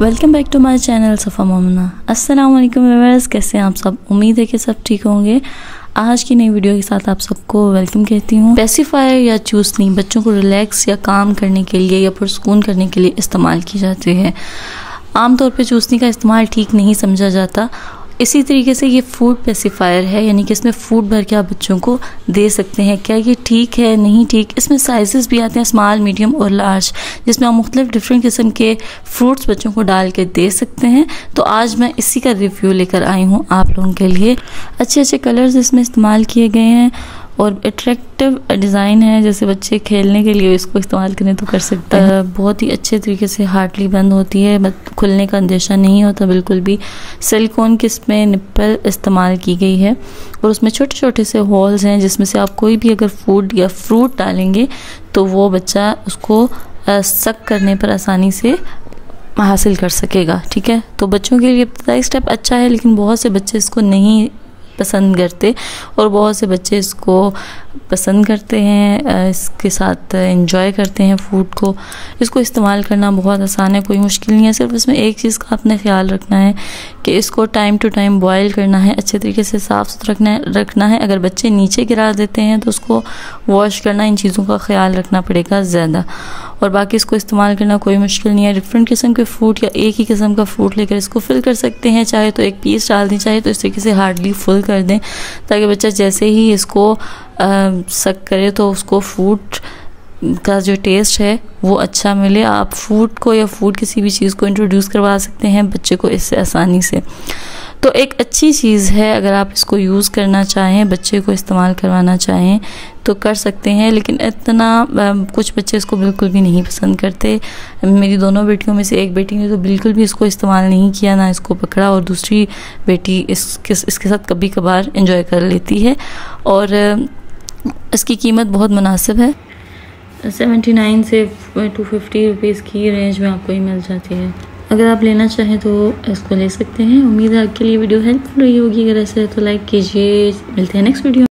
Welcome back to my channel Safa Momna. अस्सलाम वालेकुम viewers, कैसे हैं आप सब? उम्मीद है कि सब ठीक होंगे। आज की नई वीडियो के साथ आप सबको वेलकम कहती हूँ। पेसिफायर या चूसनी बच्चों को रिलैक्स या काम करने के लिए या पुरसकून करने के लिए इस्तेमाल की जाती है। आमतौर पे चूसनी का इस्तेमाल ठीक नहीं समझा जाता। इसी तरीके से ये फूड पेसिफायर है, यानी कि इसमें फूड भर के आप बच्चों को दे सकते हैं। क्या ये ठीक है, नहीं ठीक? इसमें साइजेस भी आते हैं, स्मॉल, मीडियम और लार्ज, जिसमें आप मुख्तलिफ डिफरेंट किस्म के फ्रूट्स बच्चों को डाल के दे सकते हैं। तो आज मैं इसी का रिव्यू लेकर आई हूँ आप लोगों के लिए। अच्छे अच्छे कलर्स इसमें इस्तेमाल किए गए हैं और अट्रैक्टिव डिज़ाइन है, जैसे बच्चे खेलने के लिए इसको इस्तेमाल करें तो कर सकते हैं। बहुत ही अच्छे तरीके से हार्डली बंद होती है, खुलने का अंदेशा नहीं होता बिल्कुल भी। सिलिकॉन की इसमें निप्पल इस्तेमाल की गई है और उसमें छोटे छोटे से होल्स हैं, जिसमें से आप कोई भी अगर फूड या फ्रूट डालेंगे तो वो बच्चा उसको सक करने पर आसानी से हासिल कर सकेगा। ठीक है, तो बच्चों के लिए इब्तिदाई स्टेप अच्छा है, लेकिन बहुत से बच्चे इसको नहीं पसंद करते और बहुत से बच्चे इसको पसंद करते हैं, इसके साथ एंजॉय करते हैं फूड को। इसको इस्तेमाल करना बहुत आसान है, कोई मुश्किल नहीं है। सिर्फ इसमें एक चीज़ का आपने ख्याल रखना है कि इसको टाइम टू टाइम बॉयल करना है, अच्छे तरीके से साफ़ सुथरा रखना है। अगर बच्चे नीचे गिरा देते हैं तो उसको वॉश करना, इन चीज़ों का ख्याल रखना पड़ेगा ज़्यादा। और बाकी इसको इस्तेमाल करना कोई मुश्किल नहीं है। डिफरेंट किस्म के फ्रूट या एक ही किस्म का फ्रूट लेकर इसको फिल कर सकते हैं, चाहे तो एक पीस डाल दें, चाहे तो इस तरीके से हार्डली फुल कर दें, ताकि बच्चा जैसे ही इसको सक करे तो उसको फ्रूट का जो टेस्ट है वो अच्छा मिले। आप फूड को या फूड किसी भी चीज़ को इंट्रोड्यूस करवा सकते हैं बच्चे को इससे आसानी से। तो एक अच्छी चीज़ है, अगर आप इसको यूज़ करना चाहें, बच्चे को इस्तेमाल करवाना चाहें तो कर सकते हैं। लेकिन इतना कुछ बच्चे इसको बिल्कुल भी नहीं पसंद करते। मेरी दोनों बेटियों में से एक बेटी ने तो बिल्कुल भी इसको इस्तेमाल नहीं किया, ना इसको पकड़ा, और दूसरी बेटी इसके साथ कभी कभार एंजॉय कर लेती है। और इसकी कीमत बहुत मुनासिब है, 79 से 250 रुपीज़ की रेंज में आपको ये मिल जाती है। अगर आप लेना चाहें तो इसको ले सकते हैं। उम्मीद है आपके लिए वीडियो हेल्पफुल रही होगी। अगर ऐसा है तो लाइक कीजिए। मिलते हैं नेक्स्ट वीडियो।